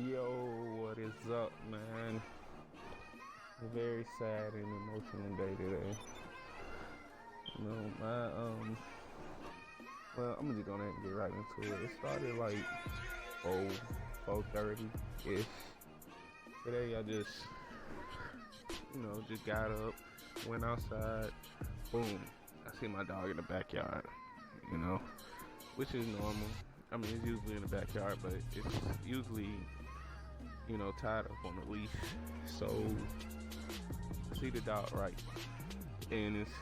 Yo, what is up, man? A very sad and emotional day today. You know, well, I'm just gonna get right into it. It started like 4:30-ish. Today I just got up, went outside, boom, I see my dog in the backyard, which is normal. I mean, it's usually in the backyard, but it's usually, tied up on a leash. So, I see the dog, right? And it's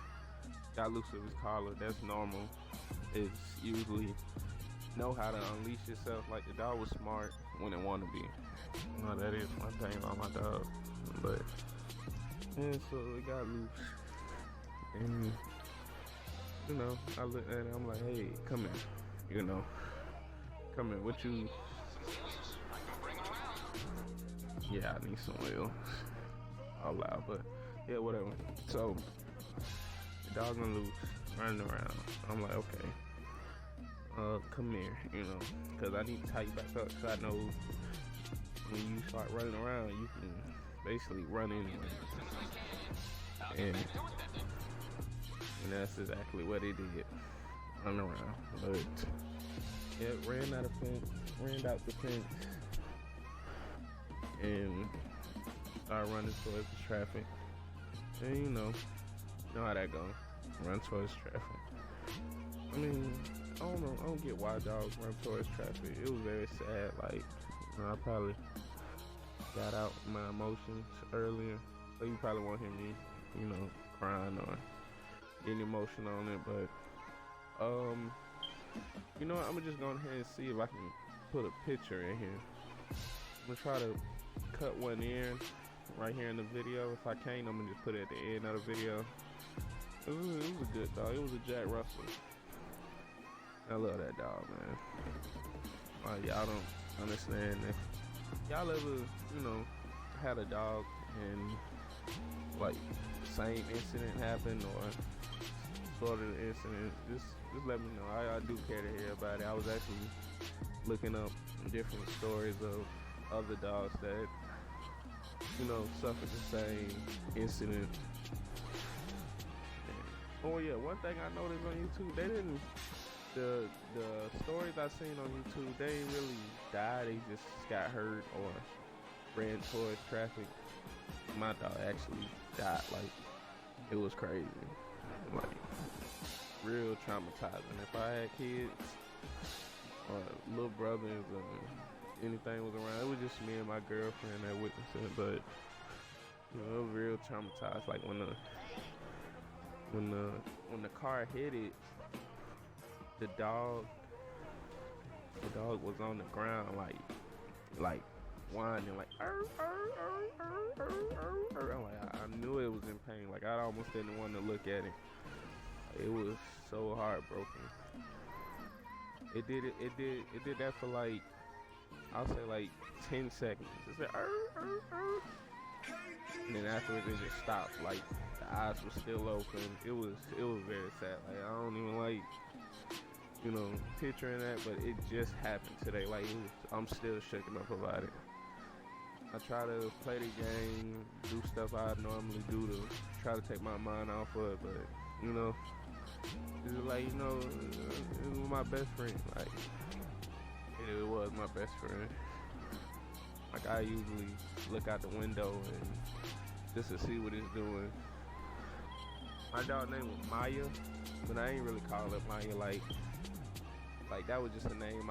got loose of his collar. That's normal. It's usually know how to unleash yourself. Like, the dog was smart when it wanted to be. That is one thing about my dog. But, and so it got loose. And, I looked at it, I'm like, hey, come here. Come here, what you... Yeah, I need some oil. All loud, but yeah, whatever. So, the dog on loose, running around. I'm like, okay, come here, because I need to tie you back up. So I know when you start running around, you can basically run anyway. And that's exactly what it did. Run around, but it ran out the fence, and started running towards the traffic. And you know how that go. Run towards traffic. I mean, I don't get why dogs run towards traffic. It was very sad. Like, I probably got out my emotions earlier, so you probably won't hear me, crying or getting emotional on it. But I'm gonna just go ahead and see if I can put a picture in here. I'm gonna try to cut one in right here in the video. If I can't, I'm gonna just put it at the end of the video. It was a good dog. It was a Jack Russell. I love that dog, man. Y'all don't understand if y'all ever, had a dog and like the same incident happened or sort of the incident, just let me know. I do care to hear about it. I was actually looking up different stories of other dogs that, suffered the same incident. Oh yeah, one thing I noticed on YouTube, the stories I seen on YouTube, they didn't really die, they just got hurt or ran towards traffic. My dog actually died. Like, it was crazy. Like, real traumatizing. If I had kids or little brothers or anything was around, it was just me and my girlfriend that witnessed it. But it was real traumatized. Like when the car hit it, the dog was on the ground like whining, like I'm like, I knew it was in pain. Like, I almost didn't want to look at it. It was so heartbroken. It did that for like, I'll say like 10 seconds. It said, and then afterwards it just stopped. Like, the eyes were still open. It was very sad. Like, I don't even like, picturing that, but it just happened today. Like, I'm still shaking up about it. I try to play the game, do stuff I normally do to try to take my mind off of it, but it's like, it was my best friend. Like, it was my best friend. Like, I usually look out the window and just to see what it's doing. My dog name was Maya, but I ain't really call it Maya. Like that was just a name.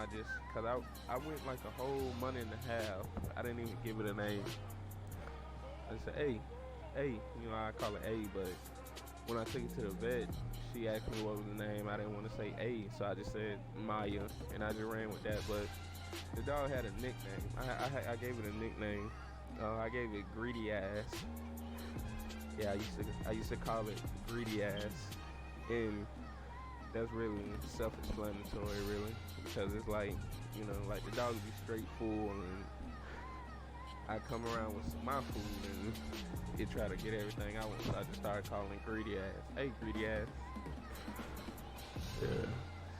Cause I went like a whole month and a half. I didn't even give it a name. I just said, hey, I call it A, but when I took it to the vet, she asked me what was the name. I didn't want to say A, so I just said Maya, and I just ran with that. But the dog had a nickname. I gave it a nickname. I gave it Greedy Ass. Yeah, I used to call it Greedy Ass, and that's really self-explanatory, really, because it's like, like the dog would be straight full, and I come around with my food, and it try to get everything I want, so I just started calling it Greedy Ass. Hey, Greedy Ass. Yeah,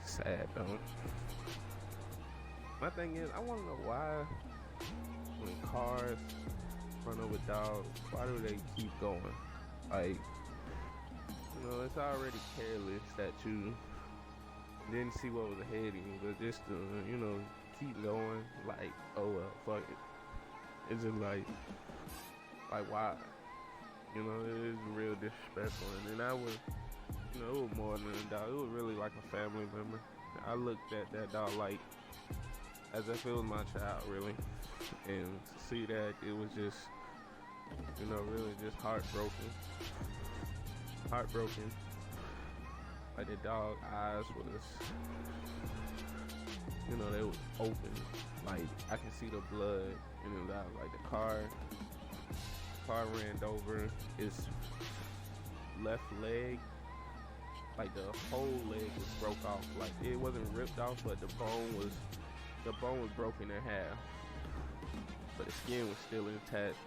sad though. My thing is, I want to know why cars run over dogs, why do they keep going? Like, it's already careless that you didn't see what was ahead of you, but just to, keep going, like, oh well, fuck it. It's just like why? It is real disrespectful. And then I was, it was more than a dog. It was really like a family member. I looked at that dog like as if it was my child, really. And to see that, it was just, really just heartbroken. Heartbroken. Like the dog eyes was, they was open. Like I can see the blood in his eyes. Like the car ran over his left leg. Like the whole leg was broke off. Like it wasn't ripped off, but the bone was broken in half. But the skin was still intact.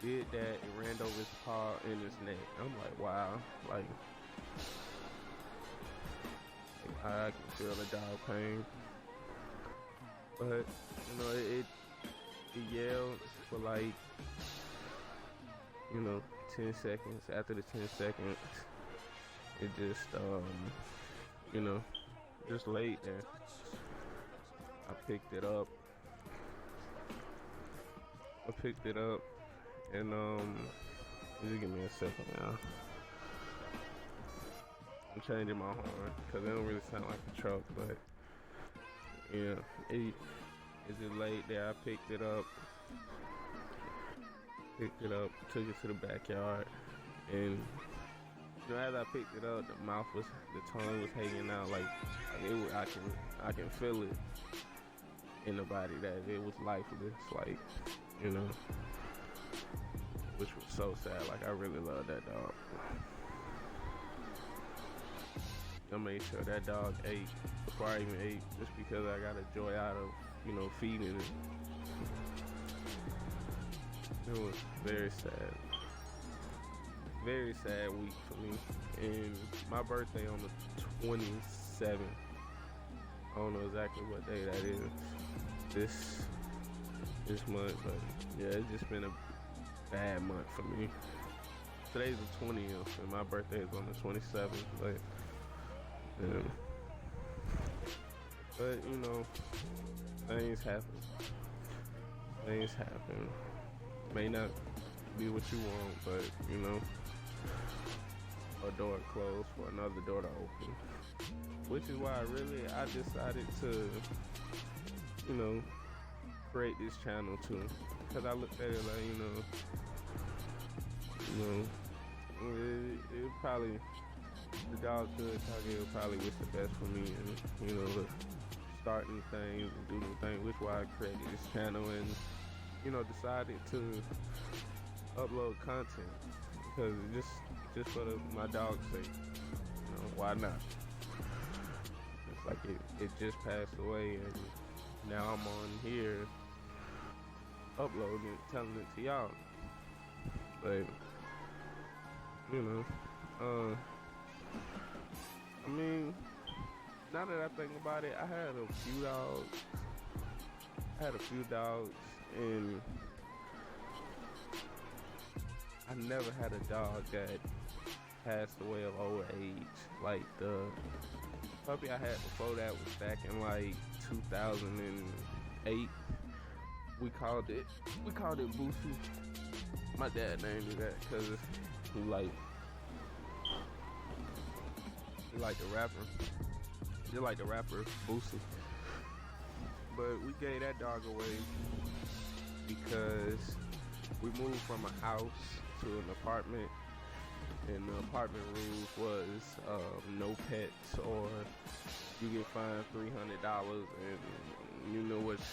Did that, it ran over his paw and his neck. I'm like, wow. Like I can feel the dog pain. But, it yelled for like, 10 seconds. After the 10 seconds, it just, just laid there. I picked it up and, just give me a second now. I'm changing my horn because it don't really sound like a truck, but yeah, it just laid there. I picked it up, took it to the backyard, and as I picked it up, the tongue was hanging out like I can feel it in the body that it was lifeless, like, which was so sad. Like I really love that dog. I made sure that dog ate before I even ate, just because I got a joy out of, feeding it. It was very sad. Very sad week for me. And my birthday on the 27th. I don't know exactly what day that is. This month, but yeah, it's just been a bad month for me. Today's the 20th, and my birthday is on the 27th, but things happen. May not be what you want, but a door closed for another door to open. Which is why I decided to, create this channel too. Because I looked at it like, it probably, the dog could talk, it would probably wish the best for me and, start new things and do new things, which is why I created this channel and, decided to upload content. Because just for my dog's sake, why not? It's like it just passed away and now I'm on here uploading it, telling it to y'all. But, I mean, now that I think about it, I had a few dogs, and I never had a dog that passed away of old age. Like the puppy I had before that was back in like 2008. We called it Boosie. My dad named it that because he like the rapper. Just like the rapper Boosie. But we gave that dog away because we moved from a house to an apartment, and the apartment rules was no pets or you get fined $300, and you know which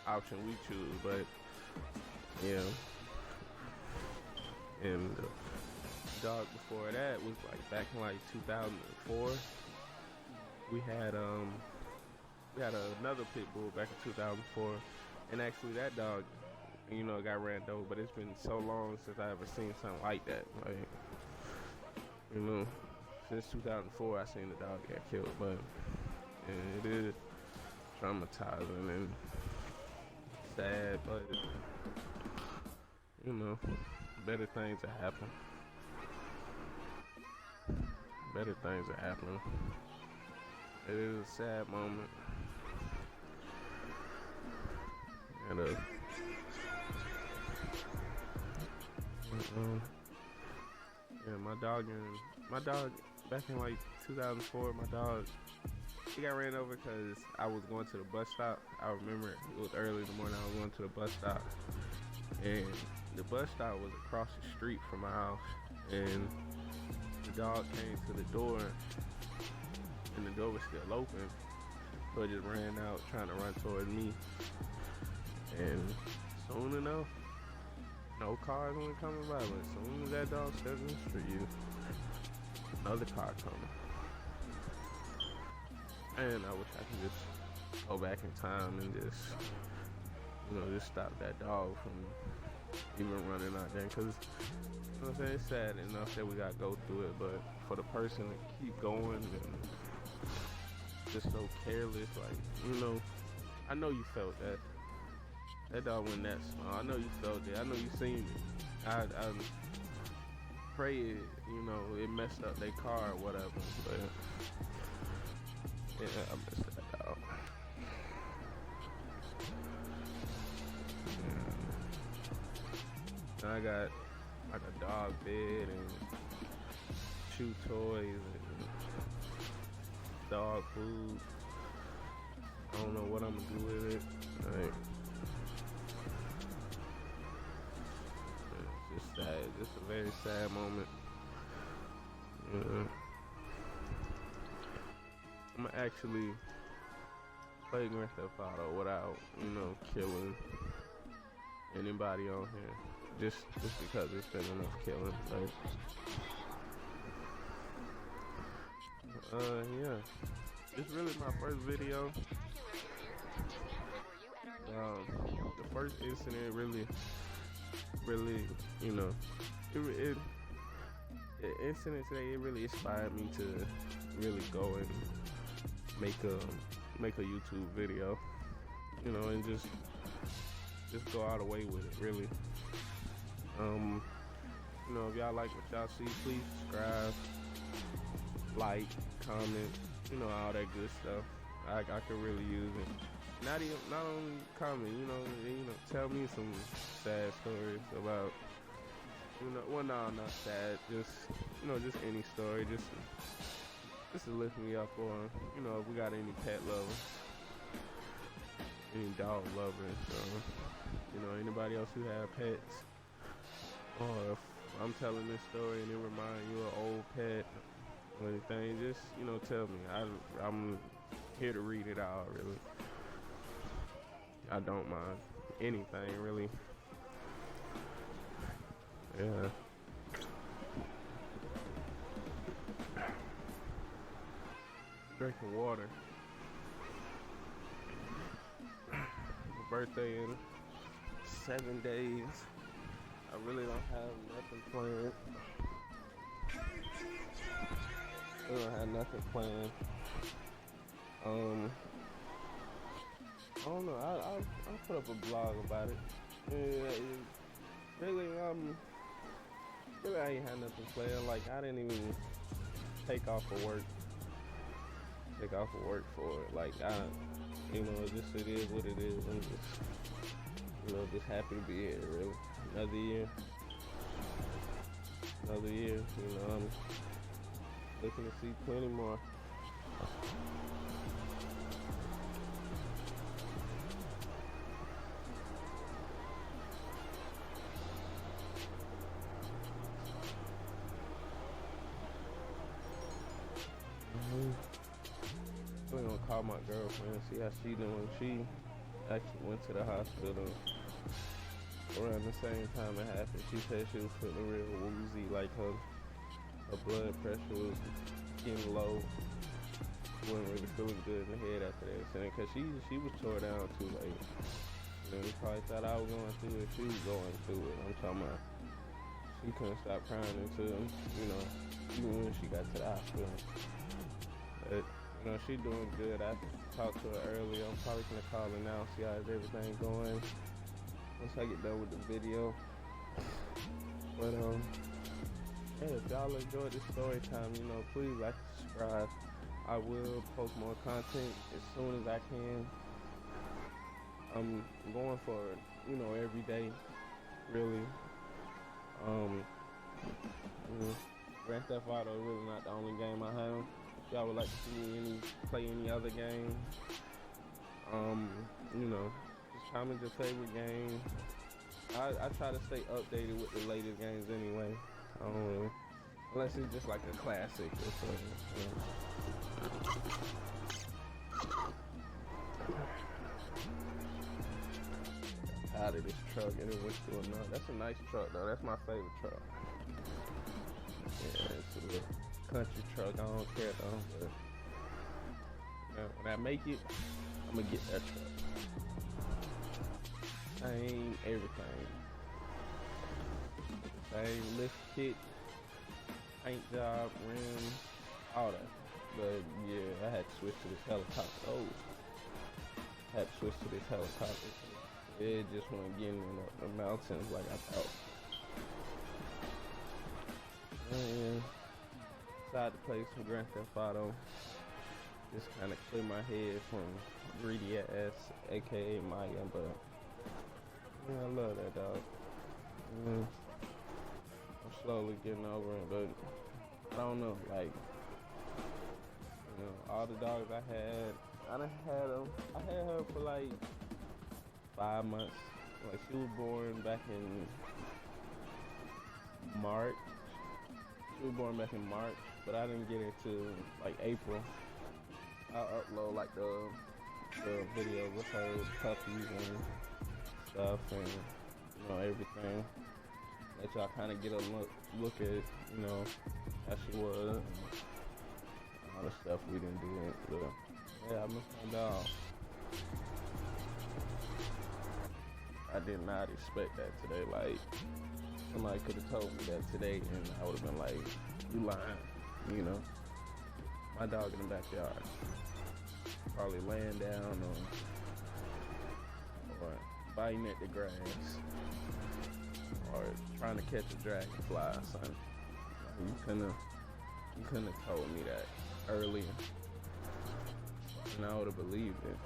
option we choose. But yeah, and the dog before that was like back in like 2004. We had another pit bull back in 2004, and actually that dog, got ran over. But it's been so long since I ever seen something like that. Like, since 2004, I seen the dog get killed. But it is traumatizing, and sad, but you know, better things are happening. Better things are happening. It is a sad moment. And yeah, my dog back in like 2004, my dog, he got ran over because I was going to the bus stop. I remember it was early in the morning. I was going to the bus stop, and the bus stop was across the street from my house, and the dog came to the door, and the door was still open, so it just ran out trying to run towards me. And soon enough, no cars weren't coming by, but as soon as that dog stepped in the street, another car coming. And I wish I could just go back in time and just, just stop that dog from even running out there. Cause, you know what I'm saying, it's sad enough that we gotta go through it, but for the person to keep going and just so careless, like, I know you felt that. That dog wasn't that small. I know you felt it. I know you seen it. I pray it, it messed up their car or whatever, but yeah, I missed that dog. Yeah. I got like a dog bed and chew toys and dog food. I don't know what I'm gonna do with it. Like, it's just sad. Just a very sad moment. I'm gonna actually play Grand Theft Auto without, killing anybody on here. Just because it's been enough killing. Yeah. It's really my first video. The first incident really, the incident today, it really inspired me to really go and make a YouTube video, and just go all the way with it, really. If y'all like what y'all see, please subscribe, like, comment, all that good stuff. I could really use it. Not only comment, tell me some sad stories about, well, no, not sad, just any story, just to lift me up, or, if we got any pet lovers, any dog lovers, anybody else who have pets, or if I'm telling this story and it reminds you of an old pet or anything, just, tell me. I'm here to read it out, really. I don't mind anything, really. Yeah. Drinking water. My birthday in 7 days. I really don't have nothing planned. I don't have nothing planned. I don't know. I'll put up a blog about it. Really, I ain't had nothing planned. Like, I didn't even take off of work. For it. Like, it is what it is. I'm just happy to be here, really. Another year. I'm looking to see plenty more. I'm gonna call my girlfriend, see how she doing. She actually went to the hospital around the same time it happened. She said she was feeling real woozy, like her blood pressure was getting low. She wasn't really feeling good in the head after that accident, because she was tore down too. Like, they probably thought I was going through it. She was going through it. I'm talking about, she couldn't stop crying until, even when she got to the hospital. But You know, she doing good. I talked to her earlier. I'm probably gonna call her now, see how everything going once I get done with the video. But hey, if y'all enjoyed this story time, you know, please like and subscribe. I will post more content as soon as I can. I'm going for it, you know, every day, really. Grand Theft Auto is really not the only game I have. If y'all would like to see me play any other game, you know, just comment your favorite game. I try to stay updated with the latest games anyway. I don't really, unless it's just like a classic or something. Out of this truck and it went to another. That's a nice truck though. That's my favorite truck. Yeah, it's a little country truck. I don't care though. But when I make it, I'm gonna get that truck. Same everything. Same lift kit, paint job, rims, all that. But yeah, I had to switch to this helicopter. I had to switch to this helicopter. It just wasn't getting in the mountains like I thought. And decided to play some Grand Theft Auto. Just kind of clear my head from greedy ass, aka Maya, but yeah, I love that dog. I'm slowly getting over it, but I don't know, like, you know, all the dogs I had her for like 5 months. Like, she was born back in March. But I didn't get it till like April. I'll upload like the video with her puppies and stuff, and you know, everything. Let y'all kind of get a look at, you know, how she was, and all the stuff we didn't do. But yeah, I miss my dog. I did not expect that today. Like, somebody could have told me that today, and I would have been like, "You lying?" You know, my dog in the backyard, probably laying down or biting at the grass, or trying to catch a dragonfly or something. You couldn't have told me that earlier, and I would have believed it.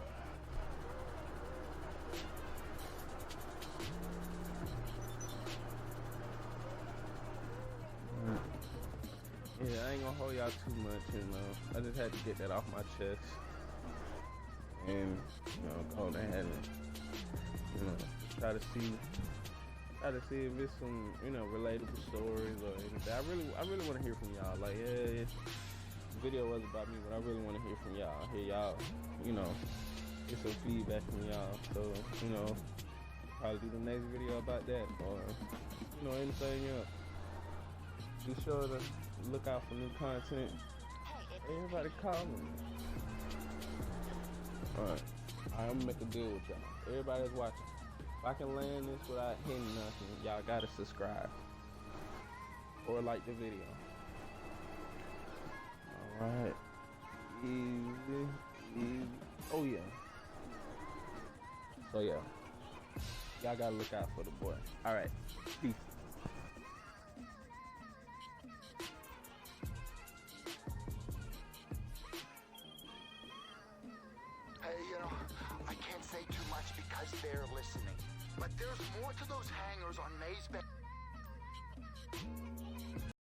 Yeah, I ain't gonna hold y'all too much, you know. I just had to get that off my chest. And, you know, go ahead and, you know, try to see if it's some, you know, relatable stories or anything. I really want to hear from y'all. Like, yeah, the video was about me, but I really want to hear from y'all. Hear y'all, you know, get some feedback from y'all. So, you know, probably do the next video about that, or, you know, anything else. Be sure to look out for new content. Everybody call me. Alright, I'm gonna make a deal with y'all. Everybody's watching. If I can land this without hitting nothing, y'all gotta subscribe or like the video. Alright. Easy. Oh yeah. So yeah. Y'all gotta look out for the boy. Alright. Peace. You know, I can't say too much because they're listening. But there's more to those hangers on Maze Bay.